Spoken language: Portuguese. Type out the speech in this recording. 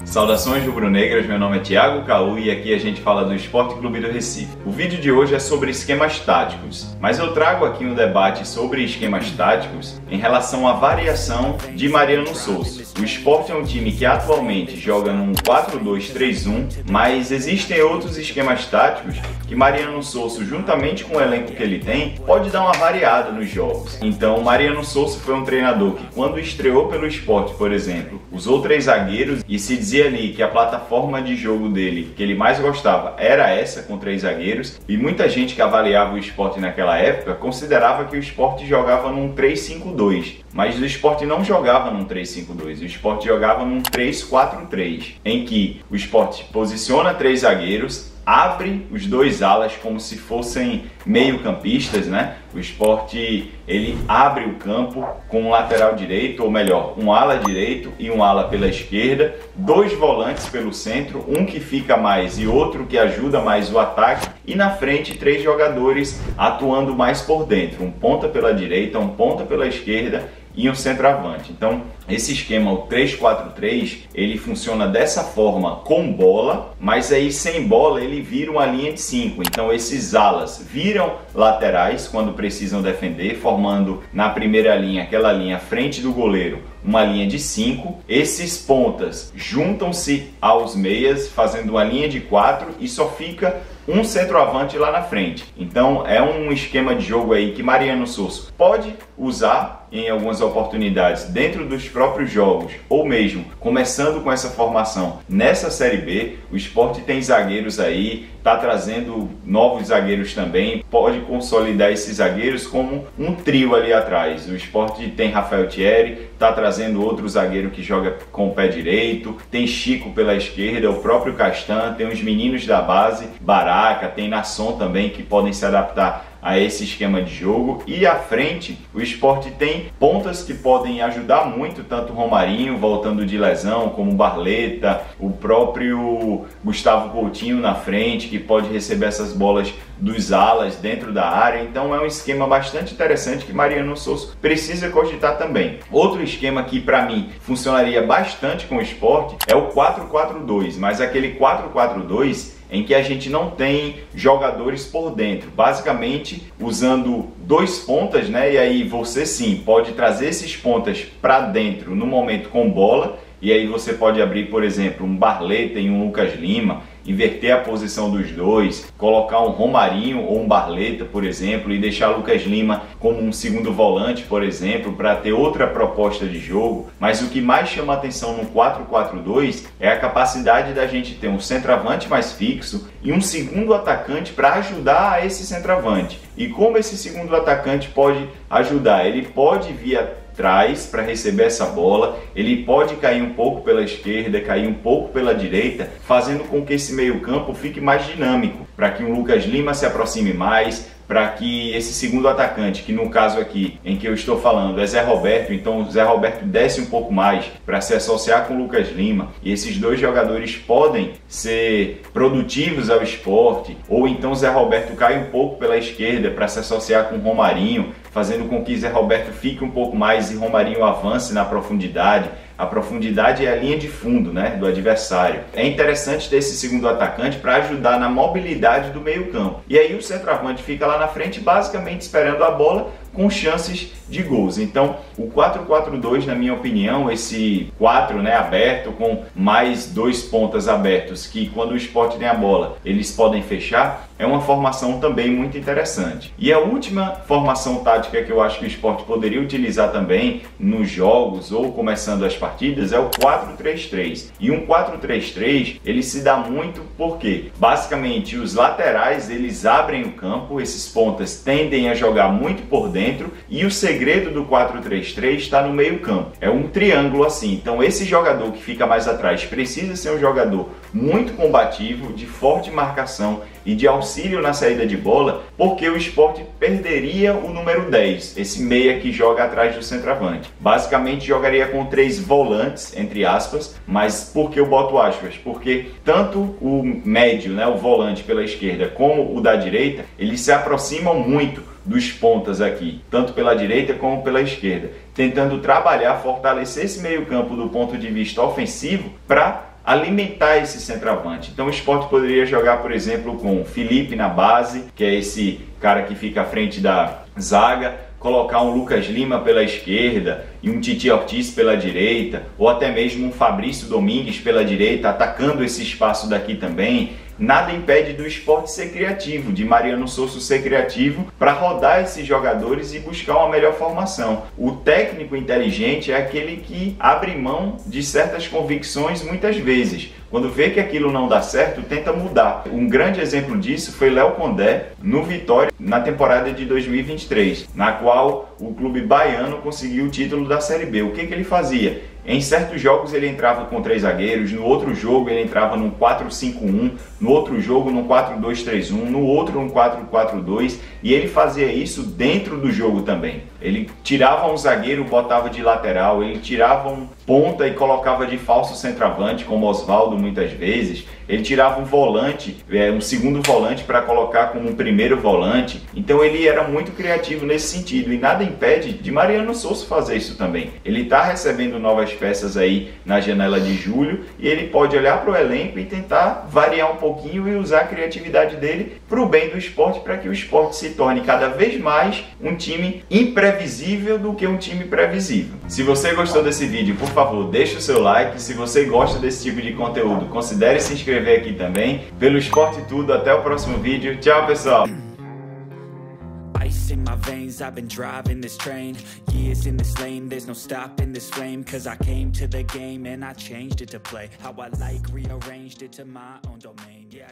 Saudações rubro-negras, meu nome é Thiago Caú e aqui a gente fala do Esporte Clube do Recife. O vídeo de hoje é sobre esquemas táticos, mas eu trago aqui um debate sobre esquemas táticos em relação à variação de Mariano Souza. O Sport é um time que atualmente joga num 4-2-3-1, mas existem outros esquemas táticos que Mariano Souza, juntamente com o elenco que ele tem, pode dar uma variada nos jogos. Então, Mariano Souza foi um treinador que, quando estreou pelo Sport, por exemplo, usou 3 zagueiros e se dizia ali que a plataforma de jogo dele, que ele mais gostava, era essa, com 3 zagueiros, e muita gente que avaliava o Sport naquela época considerava que o Sport jogava num 3-5-2, mas o Sport não jogava num 3-5-2, o Sport jogava num 3-4-3, em que o Sport posiciona 3 zagueiros, abre os 2 alas como se fossem meio-campistas, né? O Sport, ele abre o campo com um lateral direito, ou melhor, um ala direito e um ala pela esquerda, 2 volantes pelo centro, um que fica mais e outro que ajuda mais o ataque, e na frente 3 jogadores atuando mais por dentro, um ponta pela direita, um ponta pela esquerda e um centroavante. Então, esse esquema, o 3-4-3, ele funciona dessa forma com bola, mas aí sem bola ele vira uma linha de 5. Então, esses alas viram laterais quando precisam defender, formando na primeira linha, aquela linha à frente do goleiro, uma linha de 5. Esses pontas juntam-se aos meias, fazendo uma linha de 4 e só fica um centroavante lá na frente. Então é um esquema de jogo aí que Mariano Souza pode usar em algumas oportunidades dentro dos próprios jogos, ou mesmo começando com essa formação nessa Série B. O Sport tem zagueiros aí, está trazendo novos zagueiros também, pode consolidar esses zagueiros como um trio ali atrás. O Sport tem Rafael Thierry, está trazendo outro zagueiro que joga com o pé direito, tem Chico pela esquerda, o próprio Castan, tem os meninos da base, Baraca, tem Nasson também, que podem se adaptar a esse esquema de jogo. E à frente, o Sport tem pontas que podem ajudar muito, tanto o Romarinho voltando de lesão, como o Barleta, o próprio Gustavo Coutinho na frente, que pode receber essas bolas dos alas dentro da área. Então é um esquema bastante interessante que Mariano Souza precisa cogitar também. Outro esquema que para mim funcionaria bastante com o Sport é o 4-4-2, mas aquele 4-4-2 em que a gente não tem jogadores por dentro, basicamente usando 2 pontas, né? E aí você sim pode trazer esses pontas para dentro no momento com bola, e aí você pode abrir, por exemplo, um Barleta e um Lucas Lima, inverter a posição dos dois, colocar um Romarinho ou um Barleta, por exemplo, e deixar Lucas Lima como um segundo volante, por exemplo, para ter outra proposta de jogo. Mas o que mais chama atenção no 4-4-2 é a capacidade da gente ter um centroavante mais fixo e um segundo atacante para ajudar a esse centroavante. E como esse segundo atacante pode ajudar? Ele pode vir atrás para receber essa bola, ele pode cair um pouco pela esquerda, cair um pouco pela direita, fazendo com que esse meio-campo fique mais dinâmico, para que o Lucas Lima se aproxime mais, para que esse segundo atacante, que no caso aqui em que eu estou falando é Zé Roberto, então o Zé Roberto desce um pouco mais para se associar com o Lucas Lima, e esses 2 jogadores podem ser produtivos ao Sport, ou então Zé Roberto cai um pouco pela esquerda para se associar com o Romarinho, fazendo com que Zé Roberto fique um pouco mais e Romarinho avance na profundidade. A profundidade é a linha de fundo, né, do adversário. É interessante ter esse segundo atacante para ajudar na mobilidade do meio-campo. E aí o centroavante fica lá na frente, basicamente esperando a bola, com chances de gols. Então, o 4-4-2, na minha opinião, esse 4, né, aberto, com mais 2 pontas abertos, que quando o Sport tem a bola, eles podem fechar, é uma formação também muito interessante. E a última formação tática que eu acho que o Sport poderia utilizar também nos jogos ou começando as partidas é o 4-3-3. E um 4-3-3, ele se dá muito porque, basicamente, os laterais, eles abrem o campo, esses pontas tendem a jogar muito por dentro, e o segredo do 4-3-3 está no meio campo. É um triângulo assim. Então esse jogador que fica mais atrás precisa ser um jogador muito combativo, de forte marcação e de auxílio na saída de bola, porque o Sport perderia o número 10, esse meia que joga atrás do centroavante. Basicamente jogaria com 3 volantes, entre aspas, mas por que eu boto aspas? Porque tanto o médio, né, o volante pela esquerda, como o da direita, eles se aproximam muito dos pontas aqui, tanto pela direita como pela esquerda, tentando trabalhar, fortalecer esse meio campo do ponto de vista ofensivo para alimentar esse centroavante. Então o Sport poderia jogar, por exemplo, com o Felipe na base, que é esse cara que fica à frente da zaga, colocar um Lucas Lima pela esquerda e um Titi Ortiz pela direita, ou até mesmo um Fabrício Domingues pela direita, atacando esse espaço daqui também. Nada impede do Sport ser criativo, de Mariano Souza ser criativo para rodar esses jogadores e buscar uma melhor formação. O técnico inteligente é aquele que abre mão de certas convicções muitas vezes. Quando vê que aquilo não dá certo, tenta mudar. Um grande exemplo disso foi Léo Condé no Vitória na temporada de 2023, na qual o clube baiano conseguiu o título da Série B. O que ele fazia? Em certos jogos ele entrava com 3 zagueiros, no outro jogo ele entrava num 4-5-1, no outro jogo num 4-2-3-1, no outro num 4-4-2, e ele fazia isso dentro do jogo também. Ele tirava um zagueiro, botava de lateral, ele tirava um ponta e colocava de falso centroavante, como Osvaldo muitas vezes. Ele tirava um volante, um segundo volante para colocar como um primeiro volante. Então ele era muito criativo nesse sentido e nada impede de Mariano Souza fazer isso também. Ele está recebendo novas peças aí na janela de julho e ele pode olhar para o elenco e tentar variar um pouquinho e usar a criatividade dele para o bem do esporte, para que o esporte se torne cada vez mais um time imprevisível do que um time previsível. Se você gostou desse vídeo, por favor, deixe o seu like. Se você gosta desse tipo de conteúdo, considere se inscrever aqui também. Pelo Esporte Tudo, até o próximo vídeo. Tchau, pessoal! Ice in my veins, I've been driving this train. Years in this lane, there's no stopping this flame. Cause I came to the game and I changed it to play how I like, rearranged it to my own domain. Yeah,